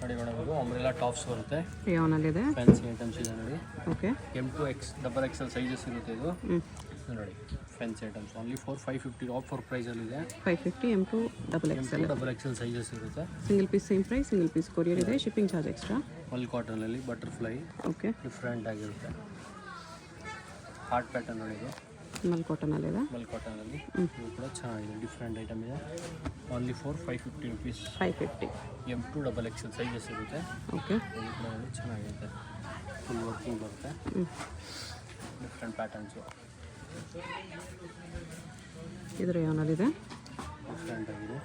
ನೋಡಿ ಮೇಡಮ್ ಇದು umbrella tops ಬರುತ್ತೆ, ರಿಯಾನಲ್ಲಿದೆ, ಫ್ಯಾನ್ಸಿ ಐಟಮ್ಸ್ ಇದೆ ನೋಡಿ. ಓಕೆ. M2X XXL ಸೈಜಸ್ ಇರುತ್ತೆ ಇದು. ನೋಡಿ fancy items only for 550 offer ಪ್ರೈಸಲ್ಲಿದೆ. 550 M2 XXL ಸೈಜಸ್ ಇರುತ್ತೆ. Single piece same price, single piece courier ಇದೆ, ಶಿಪ್ಪಿಂಗ್ ಚಾರ್ಜ್ ಎಕ್ಸ್ಟ್ರಾ. ಮಲ್ ಕಾಟನಲ್ಲಿ ಬಟರ್ಫ್ಲೈ, ಓಕೆ, ಡಿಫ್ರೆಂಟ್ ಆಗಿರುತ್ತೆ. ಹಾರ್ಟ್ ಪ್ಯಾಟರ್ನ್ ನೋಡಿ ಇದು ಮಲ್ ಕಾಟನಲ್ಲಿದೆ, ಮಲ್ ಕಾಟನಲ್ಲಿ ಇದು ಕೂಡ ಚೆನ್ನಾಗಿದೆ, ಡಿಫ್ರೆಂಟ್ ಐಟಮ್ ಇದೆ. Only for 550 rupees. 550 M2 XXL sizes ಇರುತ್ತೆ. ಓಕೆ, ಇದು ಕೂಡ ಚೆನ್ನಾಗಿರುತ್ತೆ, ಫುಲ್ ವರ್ಕಿಂಗ್ ಬರುತ್ತೆ, ಡಿಫ್ರೆಂಟ್ ಪ್ಯಾಟರ್ನ್ಸು. ಇದು ರಿಯಾನಲ್ಲಿದೆ, ಡಿಫ್ರೆಂಟ್ ಆಗಿದೆ.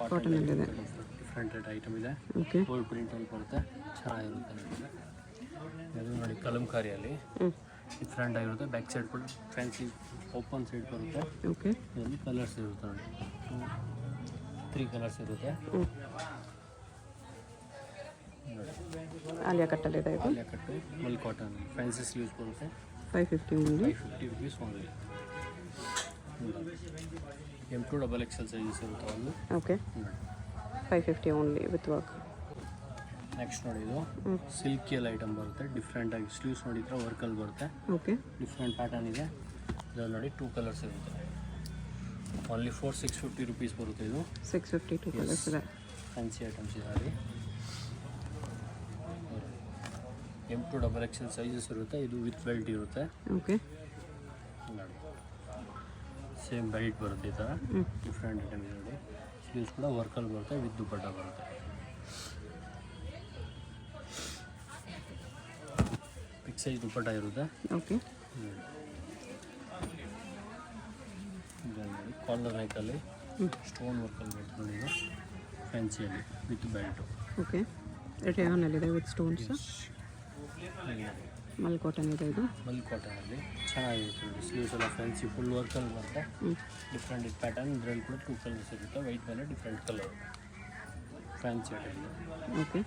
ಕಾಟನಲ್ಲಿದೆ, ಡಿಫ್ರೆಂಟ್ ಐಟಮ್ ಇದೆ. ಓಕೆ, ಗೋಲ್ಡ್ ಪ್ರಿಂಟಲ್ಲಿ ಬರುತ್ತೆ, ಚೆನ್ನಾಗಿರುತ್ತೆ ನಿಮಗೆ. ಇದು ನೋಡಿ ಕಲಂಕಾರಿಯಲ್ಲಿ ಡಿಫ್ರೆಂಟ್ ಆಗಿರುತ್ತೆ. ಬ್ಯಾಕ್ ಸೈಡ್ ಕೂಡ ಫ್ಯಾನ್ಸಿ ಓಪನ್ ಸೈಡ್ ಬರುತ್ತೆ. ಓಕೆ, ಇದರಲ್ಲಿ ಕಲರ್ಸ್ ಇರುತ್ತೆ ನೋಡಿ, 3 ಕಲರ್ಸ್ ಇರುತ್ತೆ. ಆಲಿಯಾ ಕಟ್ಟಲ್ಲಿದೆ, ಇದು ಆಲಿಯಾ ಕಟ್ಟು ಮಲ್ ಕಾಟನ್ ಫ್ಯಾನ್ಸಿ ಸ್ಲೀವ್ಸ್ ಬರುತ್ತೆ. 550 only, 550 rupees only. M2 XXL sizes ಇರುತ್ತೆ ಒಂದು. Okay, 550 only with work. Next ನೋಡಿ ಇದು ಸಿಲ್ಕಿಯಲ್ಲಿ ಐಟಮ್ ಬರುತ್ತೆ, ಡಿಫ್ರೆಂಟ್ ಆಗಿ ಸ್ಲೀವ್ಸ್ ನೋಡಿದ್ರೆ ವರ್ಕಲ್ಲಿ ಬರುತ್ತೆ. ಓಕೆ, ಡಿಫ್ರೆಂಟ್ ಪ್ಯಾಟರ್ನ್ ಇದೆ. ಇದರಲ್ಲಿ ನೋಡಿ 2 ಕಲರ್ಸ್ ಇರುತ್ತೆ. ಓನ್ಲಿ ಫಾರ್ 650 ರುಪೀಸ್ ಬರುತ್ತೆ ಇದು. 650 2 ಕಲರ್ಸ್ ಇದೆ. ಫ್ಯಾನ್ಸಿ ಐಟಮ್ಸ್ ಇದೆ ಅಲ್ಲಿ. M2 XXL ಸೈಜಸ್ ಇರುತ್ತೆ. ಇದು ವಿತ್ ಬೆಲ್ಟ್ ಇರುತ್ತೆ. ಓಕೆ, ನೋಡಿ ಸೇಮ್ ಬೆಲ್ಟ್ ಬರುತ್ತೆ ಈ ಥರ. ಡಿಫ್ರೆಂಟ್ ಐಟಮ್ ಇದೆ ನೋಡಿ. ಸ್ಲೀವ್ಸ್ ಕೂಡ ವರ್ಕಲ್ಲಿ ಬರುತ್ತೆ, ವಿತ್ ದುಪಟ್ಟ ಬರುತ್ತೆ. ಬಿಗ್ ಸೈಜ್ ದುಪಟ್ಟ ಇರುತ್ತೆ. ಓಕೆ, ನೋಡಿ ಕಾಲರ್ ನೆಕ್ಕಲ್ಲಿ ಸ್ಟೋನ್ ವರ್ಕಲ್ಲಿ ಬರುತ್ತೆ ನೋಡಿ, ಇದು ಫ್ಯಾನ್ಸಿಯಲ್ಲಿ ವಿತ್ ಬೆಲ್ಟು. ಓಕೆ, ರಿಯಾನಲ್ಲಿದೆ ವಿತ್ ಸ್ಟೋನ್ಸ್. ಮಲ್ ಕಾಟನ್ ಇದೆ, ಇದು ಮಲ್ ಕಾಟನಲ್ಲಿ ಚೆನ್ನಾಗಿರುತ್ತೆ ನೋಡಿ. ಸ್ಲೀವ್ಸ್ ಎಲ್ಲ ಫ್ಯಾನ್ಸಿ ಫುಲ್ ವರ್ಕಲ್ಲಿ ಬರುತ್ತೆ, ಡಿಫ್ರೆಂಟ್ ಪ್ಯಾಟರ್ನ್. ಇದರಲ್ಲಿ ಕೂಡ 2 ಕಲರ್ಸ್ ಇರುತ್ತೆ, ವೈಟ್ ಮೇಲೆ different colour. Fancy item. Okay,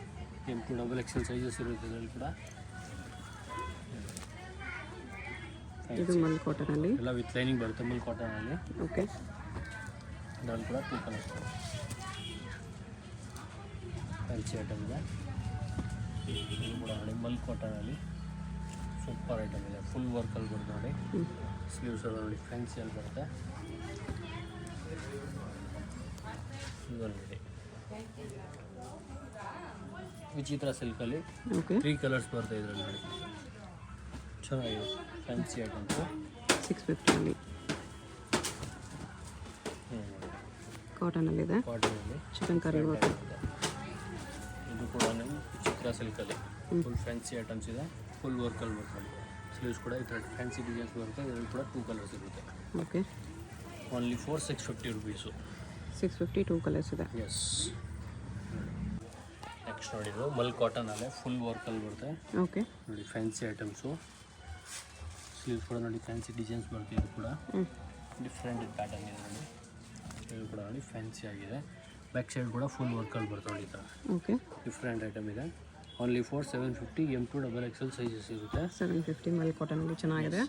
M2 XXL sizes ಇರುತ್ತೆ ಇದರಲ್ಲಿ ಕೂಡ. ಇದು ಮಲ್ ಕಾಟನಲ್ಲಿ ಎಲ್ಲ ವಿತ್ ಲೈನಿಂಗ್ ಬರುತ್ತೆ ಮಲ್ ಕಾಟನಲ್ಲಿ. ಓಕೆ, ಇದರಲ್ಲಿ ಕೂಡ 2 ಕಲರ್ಸ್ ಫ್ಯಾನ್ಸಿ ಐಟಮ್ ಇದೆ. ಇದು ಕೂಡ ನೋಡಿ ಮಲ್ ಕಾಟನಲ್ಲಿ ಸೂಪರ್ ಐಟಮ್ ಇದೆ, ಫುಲ್ ವರ್ಕಲ್ಲಿ ಬರುತ್ತೆ ನೋಡಿ. ಸ್ಲೀವ್ಸ್ ಎಲ್ಲ ನೋಡಿ ಫ್ಯಾನ್ಸಿಯಲ್ಲಿ ಬರುತ್ತೆ. ಇದರಲ್ಲಿ ನೋಡಿ ವಿಚಿತ್ರ ಸಿಲ್ಕಲ್ಲಿ ಓಕೆ, 3 ಕಲರ್ಸ್ ಬರುತ್ತೆ ಇದರಲ್ಲಿ ನೋಡಿ, ಚೆನ್ನಾಗಿದೆ ಫ್ಯಾನ್ಸಿ ಐಟಮ್ಸು. 650 ಓನ್ಲಿ. ಕಾಟನಲ್ಲಿದೆ, ಕಾಟನಲ್ಲಿ ಚಿಕನ್ಕಾರಿ ವರ್ಕ್. ಇದು ಕೂಡ ವಿಚಿತ್ರ ಸಿಲ್ಕಲ್ಲಿ ಫುಲ್ ಫ್ಯಾನ್ಸಿ ಐಟಮ್ಸ್ ಇದೆ, ಫುಲ್ ವರ್ಕಲ್ಲಿ ಬರ್ತದೆ. ಸ್ಲೀವ್ಸ್ ಕೂಡ ಈ ಥರ ಫ್ಯಾನ್ಸಿ ಡಿಸೈನ್ಸ್ ಬರುತ್ತೆ. ಇದರಲ್ಲಿ ಕೂಡ 2 ಕಲರ್ಸ್ ಇರುತ್ತೆ. Okay, only for 650 rupees. 650 2 colours ಇದೆ. ಎಸ್. ನೆಕ್ಸ್ಟ್ ನೋಡಿದ್ದು ಮಲ್ ಕಾಟನಲ್ಲೇ ಫುಲ್ ವರ್ಕಲ್ಲಿ ಬರುತ್ತೆ. ಓಕೆ, ನೋಡಿ ಫ್ಯಾನ್ಸಿ ಐಟಮ್ಸು. ಸ್ಲೀವ್ಸ್ ಕೂಡ ನೋಡಿ ಫ್ಯಾನ್ಸಿ ಡಿಸೈನ್ಸ್ ಬರುತ್ತೆ. ಇದು ಕೂಡ ಡಿಫ್ರೆಂಟ್ ಪ್ಯಾಟರ್ನ್ ಇದೆ ನೋಡಿ. ಇದು ಕೂಡ ನೋಡಿ ಫ್ಯಾನ್ಸಿ ಆಗಿದೆ. ಬ್ಯಾಕ್ ಸೈಡ್ ಕೂಡ ಫುಲ್ ವರ್ಕಲ್ಲಿ ಬರುತ್ತೆ ನೋಡಿ ಈ ಥರ. ಓಕೆ, ಡಿಫ್ರೆಂಟ್ ಐಟಮ್ ಇದೆ. Only for 750. M2 XXL sizes ಇರುತ್ತೆ. 750 ಮಲ್ ಕಾಟನಲ್ಲಿ ಚೆನ್ನಾಗಿದೆ.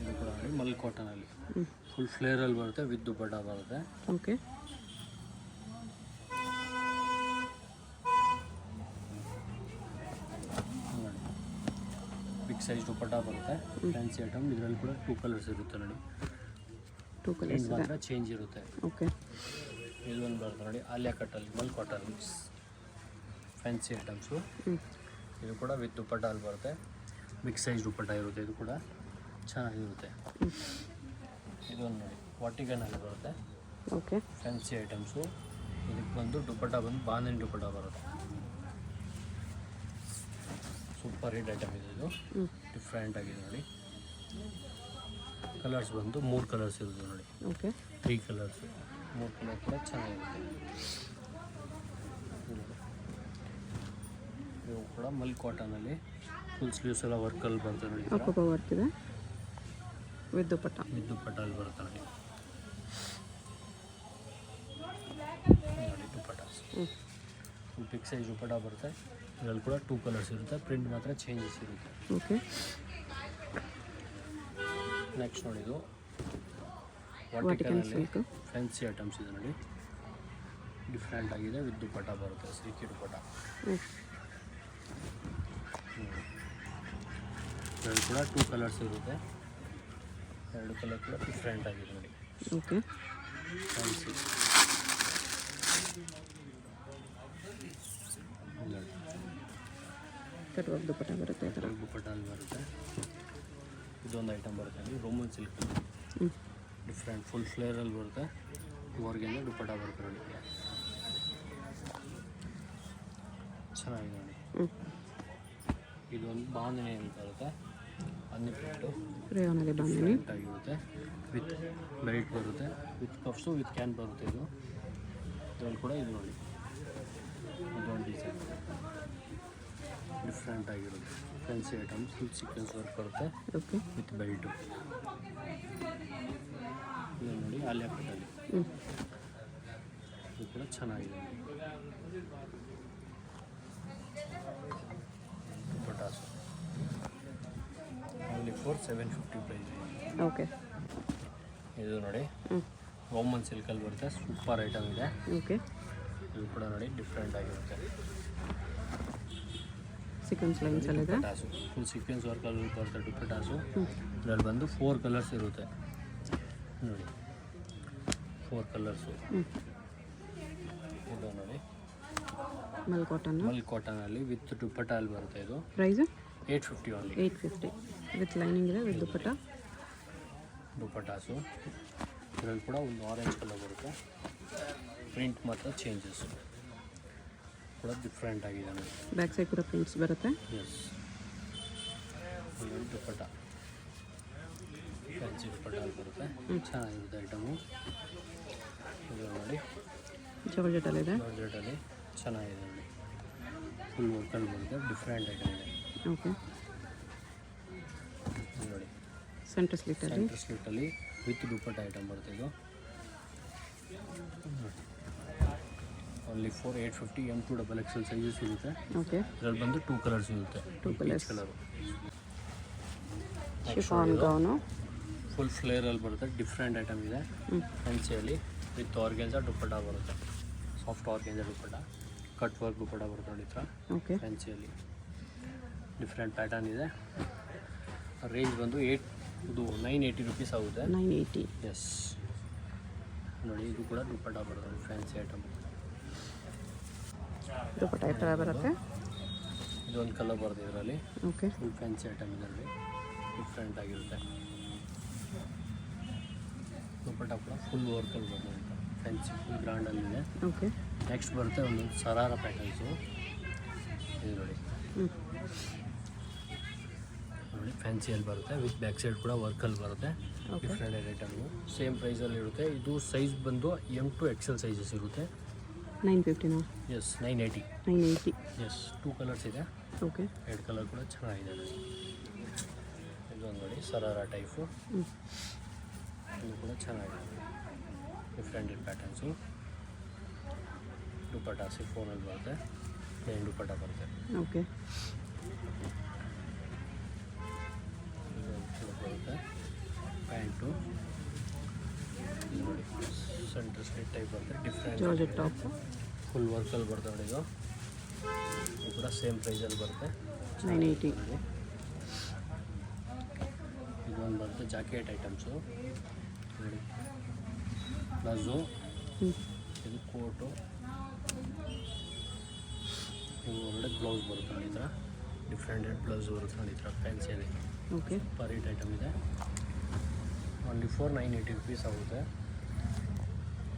ಇದು ಕೂಡ ನೋಡಿ ಮಲ್ ಕಾಟನಲ್ಲಿ ಫುಲ್ ಫ್ಲೇರಲ್ಲಿ ಬರುತ್ತೆ, ವಿತ್ ದುಪಟ್ಟ ಬರುತ್ತೆ. ಓಕೆ, ಬಿಗ್ ಸೈಜ್ ದುಪಟ್ಟ ಬರುತ್ತೆ, ಫ್ಯಾನ್ಸಿ ಐಟಮ್. ಇದರಲ್ಲಿ ಕೂಡ 2 ಕಲರ್ಸ್ ಇರುತ್ತೆ ನೋಡಿ. 2 ಕಲರ್ಸ್ ಇದೆ. ಮಾತ್ರ ಚೇಂಜ್ ಇರುತ್ತೆ. ಓಕೆ, ಇದೊಂದು ಬರುತ್ತೆ ನೋಡಿ ಆಲಿಯಾ ಕಟ್ಟಲ್ಲಿ ಮಲ್ ಕಾಟನ್ ಫ್ಯಾನ್ಸಿ ಐಟಮ್ಸು. ಇದು ಕೂಡ ವಿತ್ ದುಪಟ್ಟ ಅಲ್ಲಿ ಬರುತ್ತೆ, ಬಿಗ್ ಸೈಜ್ ದುಪಟ್ಟ ಇರುತ್ತೆ. ಇದು ಕೂಡ ಚೆನ್ನಾಗಿರುತ್ತೆ. ಇದೊಂದು ನೋಡಿ ವಾಟಿಗನಲ್ಲಿ ಬರುತ್ತೆ. Okay, fancy items. ಇದಕ್ಕೆ ಬಂದು ದುಪಟ್ಟ ಬಂದು ಬಾಂಧನಿ ದುಪಟ್ಟ ಬರುತ್ತೆ. ಸೂಪರ್ ಹಿಟ್ ಐಟಮ್ ಇದೆ ಇದು, ಡಿಫ್ರೆಂಟ್ ಆಗಿದೆ ನೋಡಿ. ಕಲರ್ಸ್ ಬಂದು 3 ಕಲರ್ಸ್ ಇರುತ್ತೆ ನೋಡಿ. Okay, 3 colours. 3 ಕಲರ್ ಕೂಡ ಚೆನ್ನಾಗಿರುತ್ತೆ. ಇದು ಕೂಡ ಮಲ್ ಕಾಟನಲ್ಲಿ ಫುಲ್ ಸ್ಲೀವ್ಸ್ ಎಲ್ಲ ವರ್ಕಲ್ಲಿ ಬರುತ್ತೆ ನೋಡಿ. ಅಪ್ಪಪ್ಪ ವರ್ಕ್ ಇದೆ ವಿತ್ ದುಪಟ್ಟ. ವಿತ್ ದುಪಟ್ಟಲ್ಲಿ ಬರುತ್ತೆ ನೋಡಿ. Dupatta full big size dupatta ಬರುತ್ತೆ. ಇದರಲ್ಲಿ ಕೂಡ 2 ಕಲರ್ಸ್ ಇರುತ್ತೆ, ಪ್ರಿಂಟ್ ಮಾತ್ರ ಚೇಂಜಸ್ ಇರುತ್ತೆ. ಓಕೆ, ನೆಕ್ಸ್ಟ್ ನೋಡಿದ್ದು ವಾಟಿಕನ್ ವಾಟಿಕನಲ್ಲಿ ಸಿಲ್ಕ್. ಫ್ಯಾನ್ಸಿ ಐಟಮ್ಸ್ ಇದೆ ನೋಡಿ, ಡಿಫ್ರೆಂಟ್ ಆಗಿದೆ. ವಿತ್ ದುಪ್ಪಟ್ಟ ಬರುತ್ತೆ, ಸಿಲ್ಕಿ ದುಪ್ಪಟ್ಟ. ಇದರಲ್ಲಿ ಕೂಡ 2 ಕಲರ್ಸ್ ಇರುತ್ತೆ, 2 ಕಲರ್ ಕೂಡ ಡಿಫ್ರೆಂಟ್ ಆಗಿದೆ ನೋಡಿ. Okay. Fancy cut work dupatta ಬರುತ್ತೆ ಈ ಥರ. ದುಪ್ಪಟ್ಟ ಅಲ್ಲಿ ಬರುತ್ತೆ. ಇದೊಂದು ಐಟಮ್ ಬರುತ್ತೆ ಅಲ್ಲಿ ರೋಮನ್ ಸಿಲ್ಕ್, ಡಿಫ್ರೆಂಟ್ ಫುಲ್ ಫ್ಲೇರಲ್ಲಿ ಬರುತ್ತೆ. ಹೊರಗಿಂದ ದುಪ್ಪಟ್ಟ ಬರುತ್ತೆ ನೋಡಿ, ಚೆನ್ನಾಗಿದೆ ನೋಡಿ. ಇದೊಂದು ಬಾಂಧಣಿ ಅಂತ ಬರುತ್ತೆ, ಅನ್ನಿಪಟ್ಟು ರೇವನಲ್ಲಿ ಬಾಂಧಣಿ ಆಗಿರುತ್ತೆ. ವಿತ್ ಬೆಲ್ಟ್ ಬರುತ್ತೆ, ವಿತ್ ಕಫ್ಸು ವಿತ್ ಕ್ಯಾನ್ ಬರುತ್ತೆ. ಇದರಲ್ಲಿ ಕೂಡ ಇದು ನೋಡಿ, ಇದೊಂದು ಡಿಸೈನ್ ಡಿಫ್ರೆಂಟ್ ಆಗಿರುತ್ತೆ. Fancy items with sequence work ಬರುತ್ತೆ ಓಕೆ. With belt. ಇದು ನೋಡಿ ಆಲಿಯಾ ಕಟ್ಟಲ್ಲಿ, ಇದು ಕೂಡ ಚೆನ್ನಾಗಿದೆ. ಪಟಾಸು ಓನ್ಲಿ ಫಾರ್ 750 ಪ್ರೈಸ್. ಓಕೆ. ಇದು ನೋಡಿ ರೋಮನ್ ಸಿಲ್ಕಲ್ಲಿ ಬರುತ್ತೆ, ಸೂಪರ್ ಐಟಮ್ ಇದೆ. ಓಕೆ. ಇದು ಕೂಡ ನೋಡಿ ಡಿಫ್ರೆಂಟ್ ಆಗಿರುತ್ತೆ. ಸೀಕ್ವೆನ್ಸ್ ಲೈನ್ಸಲ್ಲಿದೆ. ದುಪ್ಪಟಾಸು ಫುಲ್ ಸೀಕ್ವೆನ್ಸ್ ವರ್ಕಲ್ಲಿ ಬರುತ್ತೆ ದುಪ್ಪಟಾಸು. ಇದರಲ್ಲಿ ಬಂದು 4 ಕಲರ್ಸ್ ಇರುತ್ತೆ ನೋಡಿ, 4 ಕಲರ್ಸು. ಇದು ನೋಡಿ ಮಲ್ ಕಾಟನ್. ಮಲ್ ಕಾಟನಲ್ಲಿ ವಿತ್ ದುಪ್ಪಟ್ಟ ಅಲ್ಲಿ ಬರುತ್ತೆ. ಇದು ಪ್ರೈಸು 850 ಓನ್ಲಿ. 850 ವಿತ್ ಲೈನಿಂಗ್ ಇದೆ, ವಿತ್ ದುಪ್ಪಟ್ಟ. ದುಪ್ಪಟಾಸು ಇದರಲ್ಲಿ ಕೂಡ ಒಂದು ಆರೆಂಜ್ ಕಲರ್ ಬರುತ್ತೆ. ಪ್ರಿಂಟ್ ಮಾತ್ರ ಚೇಂಜಸ್ ಕೂಡ ಡಿಫ್ರೆಂಟ್ ಆಗಿದೆ ನೋಡಿ. ಬ್ಯಾಕ್ ಸೈಡ್ ಕೂಡ ಪ್ರಿಂಟ್ಸ್ ಬರುತ್ತೆ. ಎಸ್, ದುಪ್ಪಟ್ಟ ಫ್ಯಾನ್ಸಿ ದುಪ್ಪಟ್ಟ ಅಲ್ಲಿ ಬರುತ್ತೆ, ಚೆನ್ನಾಗಿರುತ್ತೆ ಐಟಮು. ಇದು ನೋಡಿ ಜಾರ್ಜೆಟಲ್ಲಿದೆ. ಜಾರ್ಜೆಟಲ್ಲಿ ಚೆನ್ನಾಗಿದೆ ನೋಡಿ, ಫುಲ್ ವರ್ಕಲ್ಲಿ ಬರುತ್ತೆ, ಡಿಫ್ರೆಂಟ್ ಐಟಮ್ ಇದೆ. ಓಕೆ. ಇದು ನೋಡಿ ಸೆಂಟರ್ ಸ್ಲಿಟ್ಟಲ್ಲಿ. ಸೆಂಟರ್ ಸ್ಲಿಟ್ಟಲ್ಲಿ ವಿತ್ ದುಪ್ಪಟ್ಟ ಐಟಮ್ ಬರುತ್ತೆ. ಇದು only for 850. M2 XXL sizes ಇರುತ್ತೆ. ಓಕೆ. ಇದರಲ್ಲಿ ಬಂದು 2 ಕಲರ್ಸ್ ಇರುತ್ತೆ. 2 colours. Colour chiffon gown. Full ಫ್ಲೇರಲ್ಲಿ ಬರುತ್ತೆ, ಡಿಫ್ರೆಂಟ್ ಐಟಮ್ ಇದೆ. ಫ್ಯಾನ್ಸಿಯಲ್ಲಿ ವಿತ್ ಆರ್ಗೆನ್ಸಾ ದುಪ್ಪಟ್ಟ ಬರುತ್ತೆ, soft organza dupatta, cut work dupatta ಬರುತ್ತೆ ನೋಡಿ. ಈ ಥರ ಓಕೆ. ಫ್ಯಾನ್ಸಿಯಲ್ಲಿ ಡಿಫ್ರೆಂಟ್ ಪ್ಯಾಟರ್ನ್ ಇದೆ. ರೇಂಜ್ ಬಂದು 980 ರುಪೀಸ್ ಆಗುತ್ತೆ. 980. ಎಸ್ ನೋಡಿ, ಇದು ಕೂಡ ದುಪ್ಪಟ್ಟ ಬರುತ್ತೆ, ಫ್ಯಾನ್ಸಿ ಐಟಮ್. ದುಪ್ಪಟ್ಟ ಈ ಥರ ಬರುತ್ತೆ. ಇದೊಂದು ಕಲರ್ ಬರುತ್ತೆ ಇದರಲ್ಲಿ, ಓಕೆ. ಫುಲ್ ಫ್ಯಾನ್ಸಿ ಐಟಮ್ ಇದರಲ್ಲಿ, ಡಿಫ್ರೆಂಟ್ ಆಗಿರುತ್ತೆ. ದುಪ್ಪಟ್ಟ ಕೂಡ ಫುಲ್ ವರ್ಕಲ್ಲಿ ಬರುತ್ತೆ, ಫ್ಯಾನ್ಸಿ ಫುಲ್ ಗ್ರ್ಯಾಂಡಲ್ಲಿದೆ. ಓಕೆ. ನೆಕ್ಸ್ಟ್ ಬರುತ್ತೆ ಒಂದು ಸರಾರ ಪ್ಯಾಟರ್ನ್ಸು. ಇದು ನೋಡಿ ನೋಡಿ ಫ್ಯಾನ್ಸಿಯಲ್ಲಿ ಬರುತ್ತೆ, ವಿತ್ ಬ್ಯಾಕ್ ಸೈಡ್ ಕೂಡ ವರ್ಕಲ್ಲಿ ಬರುತ್ತೆ. ಡಿಫ್ರೆಂಟ್ ಐಟಮು ಸೇಮ್ ಪ್ರೈಸಲ್ಲಿ ಇರುತ್ತೆ. ಇದು ಸೈಜ್ ಬಂದು M2 XL ಸೈಜಸ್ ಇರುತ್ತೆ. 950ನಾ? ಎಸ್, 980. 980. ಎಸ್, 2 ಕಲರ್ಸ್ ಇದೆ. ಓಕೆ. 2 ಕಲರ್ ಕೂಡ ಚೆನ್ನಾಗಿದೆ ನೋಡಿ. ಇದೊಂದು ನೋಡಿ ಸರಾರ ಟೈಪು, ಇದು ಕೂಡ ಚೆನ್ನಾಗಿದೆ, ಡಿಫ್ರೆಂಟ್ ಪ್ಯಾಟರ್ನ್ಸು. ದುಪ್ಪಟ್ಟ ಸಿಫೋನಲ್ಲಿ ಬರುತ್ತೆ, ಪ್ಲೇನ್ ದುಪ್ಪಟ್ಟ ಬರುತ್ತೆ. ಓಕೆ. ಬರುತ್ತೆ ಪ್ಯಾಂಟು. ಇದು ನೋಡಿ ಸೆಂಟರ್ ಸ್ಲಿಟ್ ಟೈಪ್ ಬರುತ್ತೆ, ಡಿಫ್ರೆಂಟ್ ಜಾರ್ಜೆಟ್ ಟಾಪ್. ಫುಲ್ ವರ್ಕಲ್ಲಿ ಬರುತ್ತೆ ನೋಡಿ. ಇದು ಕೂಡ ಸೇಮ್ ಪ್ರೈಸಲ್ಲಿ ಬರುತ್ತೆ, 980. ಇದೊಂದು ಬರುತ್ತೆ ಜಾಕೆಟ್ ಐಟಮ್ಸು ನೋಡಿ, ಪ್ಲಸ್ಸು, ಇದು ಕೋಟು, ಇದು ಹೊರಗಡೆ ಬ್ಲೌಸ್ ಬರುತ್ತೆ ನೋಡಿ. ಈ ಥರ ಡಿಫ್ರೆಂಟ್ ಬ್ಲೌಸ್ ಬರುತ್ತೆ ನೋಡಿ, ಈ ಥರ ಫ್ಯಾನ್ಸಿಯಲ್ಲಿ. ಓಕೆ. ಸೂಪರ್ ಹಿಟ್ ಐಟಮ್ ಇದೆ. ಓನ್ಲಿ ಫಾರ್ 980 ರುಪೀಸ್ ಆಗುತ್ತೆ.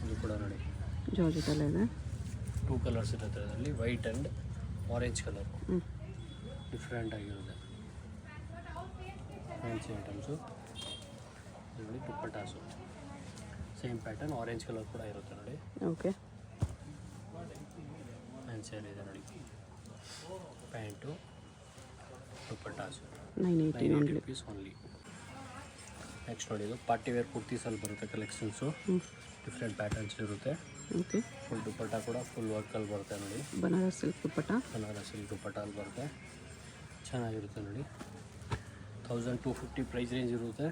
ಇದು ಕೂಡ ನೋಡಿ ಜಾರ್ಜೆಟಲ್ಲೇ ಇದೆ. 2 ಕಲರ್ಸ್ ಇರುತ್ತೆ ಅದರಲ್ಲಿ, white and orange colour, different ಆಗಿರುತ್ತೆ. ಫ್ಯಾನ್ಸಿ ಐಟಮ್ಸು ನೋಡಿ. Dupattas same pattern, orange colour ಕೂಡ ಇರುತ್ತೆ ನೋಡಿ. ಓಕೆ. ಫ್ಯಾನ್ಸಿಯಲ್ಲಿ ಇದೆ ನೋಡಿ. Pant, dupattas 980 rupees only. Next ನೋಡಿ, ಇದು ಪಾರ್ಟಿ ವೇರ್ ಕುರ್ತೀಸಲ್ಲಿ ಬರುತ್ತೆ ಕಲೆಕ್ಷನ್ಸು, ಡಿಫ್ರೆಂಟ್ ಪ್ಯಾಟರ್ನ್ಸ್ ಇರುತ್ತೆ. ಓಕೆ. ಫುಲ್ ದುಪ್ಪಟ್ಟ ಕೂಡ ಫುಲ್ ವರ್ಕಲ್ಲಿ ಬರುತ್ತೆ ನೋಡಿ. ಬನಾರಸ್ ಸಿಲ್ಕ್ ದುಪ್ಪಟ್ಟ. ಬನಾರಸ್ ಸಿಲ್ಕ್ ದುಪ್ಪಟ್ಟ ಅಲ್ಲಿ ಬರುತ್ತೆ, ಚೆನ್ನಾಗಿರುತ್ತೆ ನೋಡಿ. 1250 ಪ್ರೈಸ್ ರೇಂಜ್ ಇರುತ್ತೆ.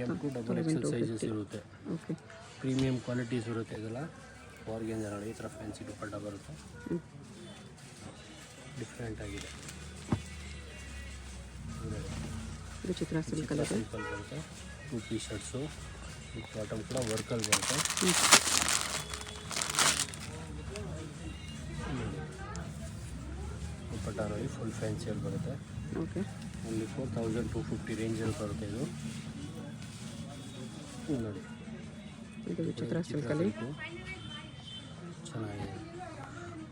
M2 XXL ಸೈಜಸ್ ಇರುತ್ತೆ. ಓಕೆ. ಪ್ರೀಮಿಯಂ ಕ್ವಾಲಿಟೀಸ್ ಇರುತ್ತೆ ಇದೆಲ್ಲ. ಆರ್ಗೆಂಜಾ ನೋಡಿ ಈ ಥರ ಫ್ಯಾನ್ಸಿ ದುಪ್ಪಟ್ಟ ಬರುತ್ತೆ. ಡಿಫ್ರೆಂಟ್ ಆಗಿದೆ. ವಿಚಿತ್ರ ಸಿಲ್ಕ್ ಕಲರ್ ಬರುತ್ತೆ. 2 ಪೀಸ್ ಶರ್ಟ್ಸು ವಿತ್ ಬಾಟಮ್ ಕೂಡ ವರ್ಕಲ್ಲಿ ಬರುತ್ತೆ. ದುಪ್ಪಟ್ಟ ನೋಡಿ ಫುಲ್ ಫ್ಯಾನ್ಸಿಯಲ್ಲಿ ಬರುತ್ತೆ. ಓಕೆ. ಓನ್ಲಿ 4250 ರೇಂಜಲ್ಲಿ ಬರುತ್ತೆ ಇದು. ನೋಡಿ ಇದು ವಿಚಿತ್ರ ಸಿಲ್ಕಲ್ಲಿ ಚೆನ್ನಾಗಿದೆ.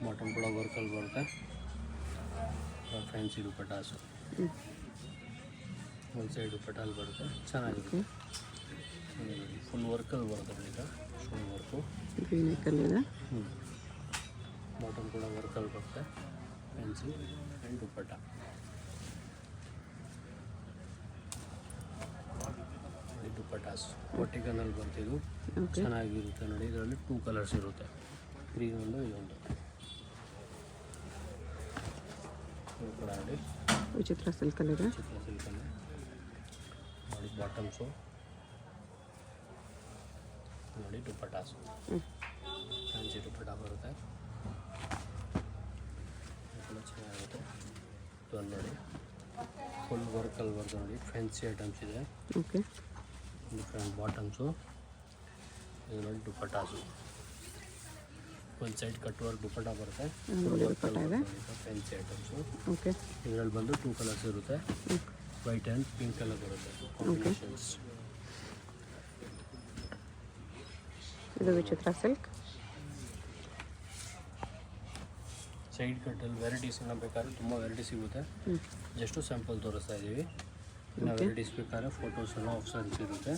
ಬಾಟಮ್ ಕೂಡ ವರ್ಕಲ್ಲಿ ಬರುತ್ತೆ. ಫ್ಯಾನ್ಸಿ ದುಪ್ಪಟ್ಟಾಸು ಒಂದು ಸೈಡ್ ದುಪ್ಪಟ್ಟಲ್ಲಿ ಬರುತ್ತೆ. ಚೆನ್ನಾಗಿದೆ. ಫುಲ್ ವರ್ಕಲ್ಲಿ ಬರುತ್ತೆ ಈಗ ಸ್ಟೋನ್ ವರ್ಕು. ಗ್ರೀನ್ ನೆಕ್ಕಲ್ಲಿದೆ. ಬಾಟಮ್ ಕೂಡ ವರ್ಕಲ್ಲಿ ಬರುತ್ತೆ. ಫ್ಯಾನ್ಸಿ ಆ್ಯಂಡ್ ದುಪ್ಪಟ್ಟ. ದುಪ್ಪಟ್ಟಾಸ್ ವರ್ಟಿಕಲ್ನಲ್ಲಿ ಬರ್ತಿದ್ದು ಚೆನ್ನಾಗಿರುತ್ತೆ ನೋಡಿ. ಇದರಲ್ಲಿ 2 ಕಲರ್ಸ್ ಇರುತ್ತೆ. ಗ್ರೀನ್ ಒಂದು ಇದೊಂದು. ಇದು ಕೂಡ ನೋಡಿ ವಿಚಿತ್ರ ಸಿಲ್ಕಲ್ಲಿದೆ. ಚಿತ್ರ ಸಿಲ್ಕಲ್ಲಿ ನೋಡಿ ಬಾಟಮ್ಸು ನೋಡಿ ದುಪ್ಪಟ್ಟಾಸು ಫ್ಯಾನ್ಸಿ ದುಪ್ಪಟ್ಟ ಬರುತ್ತೆ. ಕೂಡ ಚೆನ್ನಾಗಿರುತ್ತೆ. ಇದೊಂದು ನೋಡಿ ಫುಲ್ ವರ್ಕಲ್ಲಿ ಬರುತ್ತೆ ನೋಡಿ. ಫ್ಯಾನ್ಸಿ ಐಟಮ್ಸ್ ಇದೆ. ಓಕೆ. ಡಿಫ್ರೆಂಟ್ ಬಾಟಮ್ಸು. ಇದು ನೋಡಿ ದುಪ್ಪಟ್ಟಾಸು ಒಂದು ಸೈಡ್ ಕಟ್ ವರ್ಕ್ ದುಪ್ಪಟ್ಟ ಬರುತ್ತೆ. Fancy items. ಓಕೆ. ಇದರಲ್ಲಿ ಬಂದು 2 ಕಲರ್ಸ್ ಇರುತ್ತೆ. ವೈಟ್ ಆ್ಯಂಡ್ ಪಿಂಕ್ ಕಲರ್ ಬರುತ್ತೆ ಕಾಂಬಿನೇಷನ್ಸ್. ಇದು ವಿಚಿತ್ರ ಸಿಲ್ಕ್. ಸೈಡ್ ಕಟ್ಟಲ್ಲಿ ವೆರೈಟೀಸ್ ಬೇಕಾದ್ರೆ ತುಂಬ ವೆರೈಟಿ ಸಿಗುತ್ತೆ. ಜಸ್ಟು ಸ್ಯಾಂಪಲ್ ತೋರಿಸ್ತಾ ಇದ್ದೀವಿ. ಇನ್ನು ವೆರೈಟೀಸ್ ಬೇಕಾದ್ರೆ ಫೋಟೋಸ್ ಎಲ್ಲ ಆಪ್ಷನ್ಸ್ ಇರುತ್ತೆ.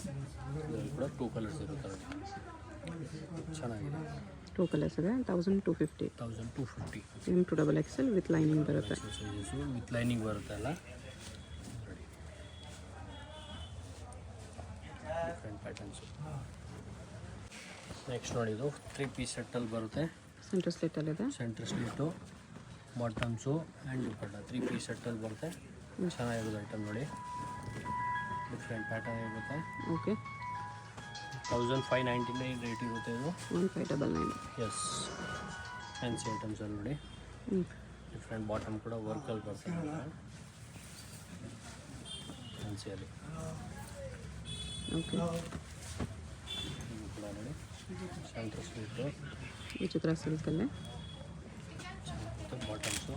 ಇದರಲ್ಲಿ ಕೂಡ 2 ಕಲರ್ಸ್ ಇರುತ್ತೆ. ಚೆನ್ನಾಗಿದೆ. 2 ಕಲರ್ಸ್ ಇದೆ. 1250. 1250. M2 XXL ವಿತ್ ಲೈನಿಂಗ್ ಬರುತ್ತೆ. ಸೈಜಸ್ಸು ವಿತ್ ಲೈನಿಂಗ್ ಬರುತ್ತೆ ಅಲ್ಲ. Different patterns. ನೆಕ್ಸ್ಟ್ ನೋಡಿದ್ದು 3 ಪೀಸ್ ಸೆಟ್ಟಲ್ಲಿ ಬರುತ್ತೆ. ಸೆಂಟರ್ ಸ್ಲಿಟ್ಟಲ್ಲಿದೆ. Centre slit bottoms and dupatta 3 piece ಸೆಟ್ಟಲ್ಲಿ ಬರುತ್ತೆ. ಚೆನ್ನಾಗಿರೋದು ಐಟಮ್ ನೋಡಿ. ಡಿಫ್ರೆಂಟ್ ಪ್ಯಾಟರ್ನ್ ಇರುತ್ತೆ. ಓಕೆ. 1599 ರೇಟ್ ಇರುತ್ತೆ ಇದು. 1599. ಎಸ್ ಫ್ಯಾನ್ಸಿ ಐಟಮ್ಸಲ್ಲಿ ನೋಡಿ. ಡಿಫ್ರೆಂಟ್ ಬಾಟಮ್ ಕೂಡ ವರ್ಕಲ್ಲಿ ಬರ್ತದೆ ಫ್ಯಾನ್ಸಿಯಲ್ಲಿ. ಓಕೆ. ಇದು ಕೂಡ ನೋಡಿ ಸೆಂಟ್ರ್ ಸ್ಲೀಟು ವಿಚಿತ್ರ ಸಿಲ್ಕಲ್ಲೇ ಚೆನ್ನಾಗಿರುತ್ತೆ. ಬಾಟಮ್ಸು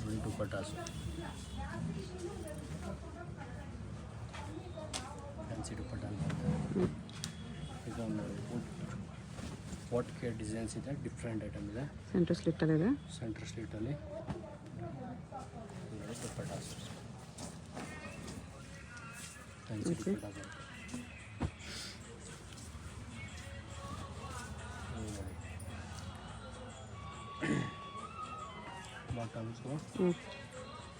ನೋಡಿ ದುಪ್ಪಟ್ಟಾಸು ಫ್ಯಾನ್ಸಿ ದುಪ್ಪಟ್ಟ ಅಂತ ಬರುತ್ತೆ. ಇದೊಂದು ನೋಡಿ ವಾಟ್ ಕೇರ್ ಡಿಸೈನ್ಸ್ ಇದೆ. ಡಿಫ್ರೆಂಟ್ ಐಟಮ್ ಇದೆ. ಸೆಂಟರ್ ಸ್ಲಿಟ್ಟಲ್ಲಿದೆ. ಸೆಂಟ್ರ್ ಸ್ಲೀಟಲ್ಲಿ ನೋಡಿ ದುಪ್ಪಟ್ಟಾಸು ಫ್ಯಾನ್ಸಿ ದುಪ್ಪಟ್ಟ ಬರುತ್ತೆ. ಬಾಟಮ್ಸು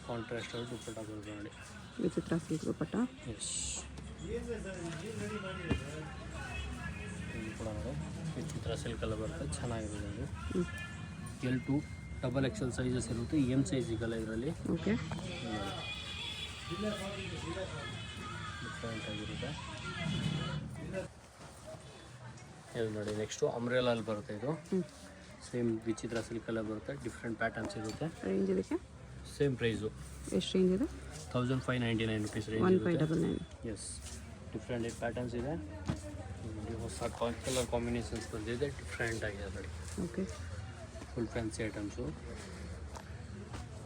ಕಾಂಟ್ರಾಸ್ಟಲ್ಲಿ ದುಪ್ಪಟ್ಟ ಬರುತ್ತೆ ನೋಡಿ. ವಿಚಿತ್ರ ಸಿಲ್ಕ್ ದುಪ್ಪಟ್ಟ. ಎಸ್ ಇದು ಕೂಡ ನೋಡಿ ವಿಚಿತ್ರ ಸಿಲ್ಕಲ್ಲ ಬರುತ್ತೆ. ಚೆನ್ನಾಗಿರುತ್ತೆ ಇದು. L2 XXL ಸೈಜಸ್ ಇರುತ್ತೆ. M ಸೈಜ್ ಸಿಗಲ್ಲ ಇದರಲ್ಲಿ. ಓಕೆ. ಡಿಫ್ರೆಂಟ್ ಆಗಿರುತ್ತೆ. ಇದು ನೋಡಿ ನೆಕ್ಸ್ಟು ಅಂಬ್ರೆಲಲ್ಲಿ ಬರುತ್ತೆ ಇದು. ಸೇಮ್ ವಿಚಿತ್ರ ಸಿಲ್ಕಲ್ಲೇ ಬರುತ್ತೆ. ಡಿಫ್ರೆಂಟ್ ಪ್ಯಾಟರ್ನ್ಸ್ ಇರುತ್ತೆ. ರೇಂಜ್ ಇದಕ್ಕೆ ಸೇಮ್ ಪ್ರೈಸು. ಎಷ್ಟು ರೇಂಜ್ ಇದೆ? 1599 rupees range. 1599. Yes different patterns ಇದೆ. ಹೊಸ ಕಲರ್ ಕಾಂಬಿನೇಷನ್ಸ್ ಬಂದಿದೆ. ಡಿಫ್ರೆಂಟ್ ಆಗಿದೆ ನೋಡಿ. Okay. Full fancy items.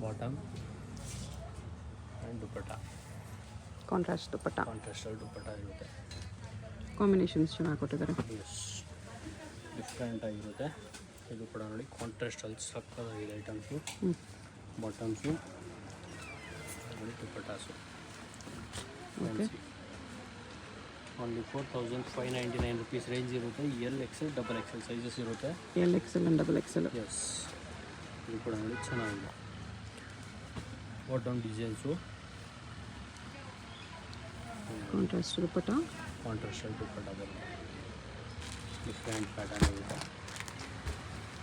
Bottom and dupatta contrast dupatta. ಕಾಂಟ್ರಾಸ್ಟಲ್ಲಿ ದುಪ್ಪಟ್ಟ ಇರುತ್ತೆ. ಕಾಂಬಿನೇಷನ್ಸ್ ಚೆನ್ನಾಗಿ ಕೊಟ್ಟಿದ್ದಾರೆ. ಎಸ್ ಡಿಫ್ರೆಂಟ್ ಆಗಿರುತ್ತೆ. ಇದು ಕೂಡ ನೋಡಿ ಕಾಂಟ್ರಾಸ್ಟಲ್ಲಿ ಸಕ್ಕತ್ತಾಗಿದೆ ಐಟಮ್ಸು. ಬಾಟಮ್ಸು ನೋಡಿ ದುಪ್ಪಟ್ಟಾಸು. ಓಕೆ. ಓನ್ಲಿ 4599 ರುಪೀಸ್ ರೇಂಜ್ ಇರುತ್ತೆ. LXL XXL ಸೈಜಸ್ ಇರುತ್ತೆ. LXL and XXL. ಎಸ್ ಇದು ಕೂಡ ನೋಡಿ ಚೆನ್ನಾಗಿದೆ. Bottom designs contrast dupatta. ಕಾಂಟ್ರಾಸ್ಟಲ್ಲಿ ದುಪ್ಪಟ್ಟ ಬರುತ್ತೆ. ಡಿಫ್ರೆಂಟ್ ಪ್ಯಾಟರ್ನ್ ಇರುತ್ತೆ.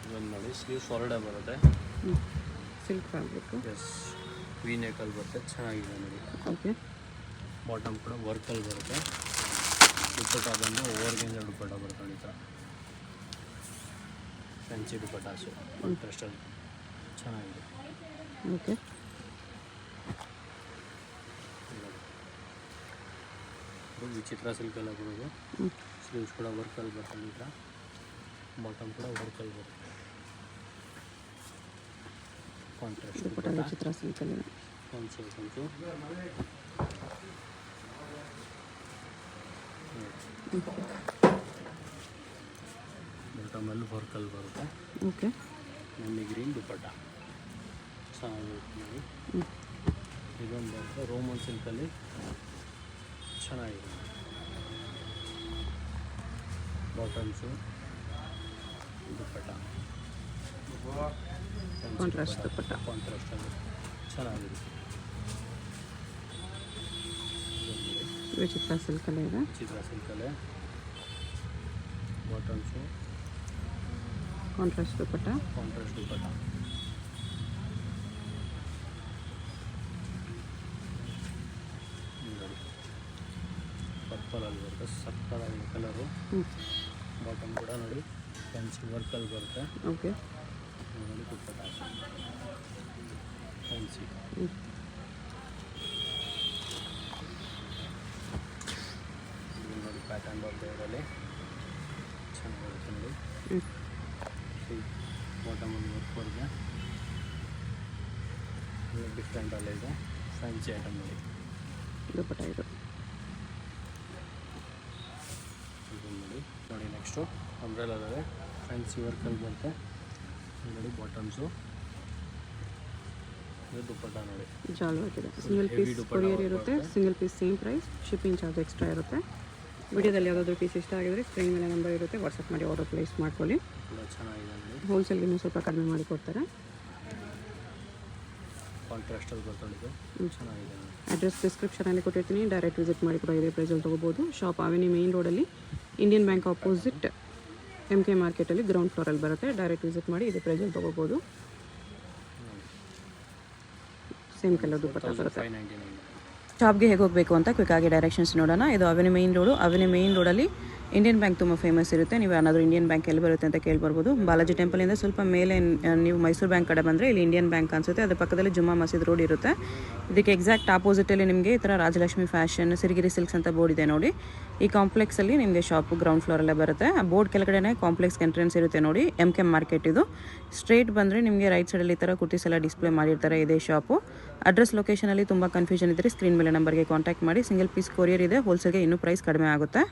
ಇದೊಂದು ನೋಡಿ ಸ್ಲೀವ್ಸ್ ಹೊರಡೆ ಬರುತ್ತೆ. Silk fabric. ಎಸ್ ವಿ ನೆಕಲ್ಲಿ ಬರುತ್ತೆ, ಚೆನ್ನಾಗಿದೆ ನೋಡಿ. ಓಕೆ. ಬಾಟಮ್ ಕೂಡ ವರ್ಕಲ್ಲಿ ಬರುತ್ತೆ. ದುಪ್ಪಟ್ಟ ಬಂದು ಓವರ್ಗೆಂಜ ದುಪ್ಪಟ್ಟ ಬರುತ್ತೆ ಈ ಥರ ಫ್ಯಾನ್ಸಿ ದುಪ್ಪಟ್ಟಾಸು ಕಾಂಟ್ರಾಸ್ಟಲ್ಲಿ ಚೆನ್ನಾಗಿದೆ. ಓಕೆ. ಇದು ವಿಚಿತ್ರ ಸಿಲ್ಕಲ್ಲ ಬರೋದು. ಸ್ಲೀವ್ಸ್ ಕೂಡ ವರ್ಕಲ್ಲಿ ಬರ್ತದೆ ಈ ಥರ. ಬಾಟಮ್ ಕೂಡ ವರ್ಕಲ್ಲಿ ಬರುತ್ತೆ. ಕಾಂಟ್ರಾಸ್ಟ್ ದುಪ್ಪಟ್ಟ ವಿಚಿತ್ರ ಸಿಲ್ಕಲ್ಲಿ ಫ್ಯಾನ್ಸಿ ಐಟಮ್ಸು. ಬಾಟಮಲ್ಲಿ ವರ್ಕಲ್ಲಿ ಬರುತ್ತೆ. ಓಕೆ. ನೆನ್ನೆ ಗ್ರೀನ್ ದುಪ್ಪಟ್ಟ ಚೆನ್ನಾಗಿರುತ್ತೆ ನೋಡಿ. ಇದೊಂದು ಬರುತ್ತೆ ರೋಮನ್ ಸಿಲ್ಕಲ್ಲಿ ಚೆನ್ನಾಗಿದೆ. ಬಾಟಮ್ಸು ದುಪ್ಪಟ್ಟ ಕಾಂಟ್ರಾಸ್ಟ್ ದುಪ್ಪಟ್ಟ. ಕಾಂಟ್ರಾಸ್ಟಲ್ಲಿ ಚೆನ್ನಾಗಿರುತ್ತೆ. ವಿಚಿತ್ರ ಸಿಲ್ಕಲ್ಲೇ ಇದೆ. ಚಿತ್ರ ಸಿಲ್ಕಲ್ಲೇ ಬಾಟಮ್ಸು ಕಾಂಟ್ರಾಸ್ಟ್ ದುಪ್ಪಟ್ಟ. ಕಾಂಟ್ರಾಸ್ಟ್ ದುಪ್ಪಟ್ಟ. ನೋಡಿ ಪರ್ಪಲಲ್ಲಿ ಬರುತ್ತೆ, ಸಕ್ಕತ್ತಾಗಿದೆ ಕಲರು. ಬಾಟಮ್ ಕೂಡ ನೋಡಿ ಫ್ಯಾನ್ಸಿ ವರ್ಕಲ್ಲಿ ಬರುತ್ತೆ. ಓಕೆ. ನೋಡಿ ದುಪ್ಪಟ್ಟ ಫ್ಯಾನ್ಸಿ. ನೋಡಿ ಪ್ಯಾಟರ್ನ್ ಬರುತ್ತೆ ಇದರಲ್ಲಿ ಚೆನ್ನಾಗಿರುತ್ತೆ ನೋಡಿ. ಬಾಟಮ್ ಒಂದು ವರ್ಕ್ ಬರುತ್ತೆ, ಡಿಫ್ರೆಂಟಲ್ಲೇ ಇದೆ ಫ್ಯಾನ್ಸಿ ಐಟಮ್ ನೋಡಿ. ದುಪ್ಪಟ್ಟ ಇದು. ನೋಡಿ ನೋಡಿ ನೆಕ್ಸ್ಟು ಅಂಬ್ರೆಲಾದಲ್ಲೇ ಫ್ಯಾನ್ಸಿ ವರ್ಕಲ್ಲಿ ಬರುತ್ತೆ ನೋಡಿ. ಬಾಟಮ್ಸು ಇದು ದುಪ್ಪಟ್ಟ ನೋಡಿ. ಜಾಲ್ ಆಗಿದೆ. ಸಿಂಗಲ್ ಪೀಸ್ ಕೊರಿಯರ್ ಇರುತ್ತೆ. Single piece same price, shipping charge extra ಇರುತ್ತೆ. ವಿಡಿಯೋದಲ್ಲಿ ಯಾವುದಾದ್ರೂ ಪೀಸ್ ಇಷ್ಟ ಆಗಿದ್ರೆ ಸ್ಕ್ರೀನ್ ಮೇಲೆ ನಂಬರ್ ಇರುತ್ತೆ, ವಾಟ್ಸಪ್ ಮಾಡಿ ಆರ್ಡರ್ ಪ್ಲೇಸ್ ಮಾಡ್ಕೊಳ್ಳಿ. ತುಂಬ ಚೆನ್ನಾಗಿದೆ ನೋಡಿ. ಹೋಲ್ಸೇಲ್ಗೆ ಇನ್ನೂ ಸ್ವಲ್ಪ ಕಡಿಮೆ ಮಾಡಿ ಕೊಡ್ತಾರೆ. ಕಾಂಟ್ರಾಸ್ಟಲ್ಲಿ ಬರ್ತಾಳಿದ್ದು ಚೆನ್ನಾಗಿದೆ ನೋಡಿ. ಅಡ್ರೆಸ್ ಡಿಸ್ಕ್ರಿಪ್ಷನಲ್ಲಿ ಕೊಟ್ಟಿರ್ತೀನಿ, ಡೈರೆಕ್ಟ್ ವಿಸಿಟ್ ಮಾಡಿ ಕೂಡ ಇದೇ ಪ್ರೈಸಲ್ಲಿ ತೊಗೋಬೋದು. ಶಾಪ್ ಅವೆನ್ಯೂ ಮೇನ್ ರೋಡಲ್ಲಿ ಇಂಡಿಯನ್ ಬ್ಯಾಂಕ್ ಆಪೋಸಿಟ್ MK ಮಾರ್ಕೆಟಲ್ಲಿ ಗ್ರೌಂಡ್ ಫ್ಲೋರಲ್ಲಿ ಬರುತ್ತೆ. ಡೈರೆಕ್ಟ್ ವಿಸಿಟ್ ಮಾಡಿ ಇದೇ ಪ್ರೈಸಲ್ಲಿ ತೊಗೋಬೋದು. ಸೇಮ್ ಕಲರ್ ದುಪ್ಪಟ್ಟ ಬರುತ್ತೆ. 599. ಶಾಪ್ಗೆ ಹೇಗೆ ಹೋಗಬೇಕು ಅಂತ ಕ್ವಿಕ್ಕಾಗಿ ಡೈರೆಕ್ಷನ್ಸ್ ನೋಡೋಣ. ಇದು avenue main road. Avenue main ರೋಡಲ್ಲಿ ಇಂಡಿಯನ್ ಬ್ಯಾಂಕ್ ತುಂಬ ಫೇಮಸ್ ಇರುತ್ತೆ. ನೀವು ಏನಾದರೂ ಇಂಡಿಯನ್ ಬ್ಯಾಂಕ್ ಎಲ್ಲಿ ಬರುತ್ತೆ ಅಂತ ಕೇಳ್ಬರ್ಬೋದು. ಬಾಲಾಜಿ ಟೆಂಪಲಿಂದ ಸ್ವಲ್ಪ ಮೇಲೆ ನೀವು ಮೈಸೂರು ಬ್ಯಾಂಕ್ ಕಡೆ ಬಂದರೆ ಇಲ್ಲಿ ಇಂಡಿಯನ್ ಬ್ಯಾಂಕ್ ಅನಿಸುತ್ತೆ. ಅದ್ರ ಪಕ್ಕದಲ್ಲಿ ಜುಮ್ಮಾ ಮಸೀದ್ ರೋಡ್ ಇರುತ್ತೆ. ಇದಕ್ಕೆ ಎಕ್ಸಾಕ್ಟ್ ಆಪೋಸಿಟಲ್ಲಿ ನಿಮಗೆ ಈ ಥರ ರಾಜಲಕ್ಷ್ಮಿ ಫ್ಯಾಷನ್, ಸಿರಿಗಿರಿ ಸಿಲ್ಕ್ಸ್ ಅಂತ ಬೋರ್ಡ್ ಇದೆ ನೋಡಿ. ಈ ಕಾಂಪ್ಲೆಕ್ಸಲ್ಲಿ ನಿಮಗೆ ಶಾಪು ಗ್ರೌಂಡ್ ಫ್ಲೋರಲ್ಲೇ ಬರುತ್ತೆ. ಆ ಬೋರ್ಡ್ ಕೆಳಗಡೆ ಕಾಂಪ್ಲೆಕ್ಸ್ಗೆ ಎಂಟ್ರೆನ್ಸ್ ಇರುತ್ತೆ ನೋಡಿ. MK ಮಾರ್ಕೆಟ್ ಇದು. ಸ್ಟ್ರೇಟ್ ಬಂದರೆ ನಿಮಗೆ ರೈಟ್ ಸೈಡಲ್ಲಿ ಈ ಥರ ಕುರ್ತೀಸ್ ಎಲ್ಲ ಡಿಸ್ಪ್ಲೇ ಮಾಡಿರ್ತಾರೆ. ಇದೇ ಶಾಪು. ಅಡ್ರೆಸ್ ಲೊಕೇಶನಲ್ಲಿ ತುಂಬ ಕನ್ಫ್ಯೂಷನ್ ಇದ್ದರೆ ಸ್ಕ್ರೀನ್ ಮೇಲೆ ನಂಬರ್ಗೆ ಕಾಂಟ್ಯಾಕ್ಟ್ ಮಾಡಿ. ಸಿಂಗಲ್ ಪೀಸ್ ಕೊರಿಯರ್ ಇದೆ. ಹೋಲ್ಸೇಲ್ಗೆ ಇನ್ನೂ ಪ್ರೈಸ್ ಕಡಿಮೆ ಆಗುತ್ತೆ.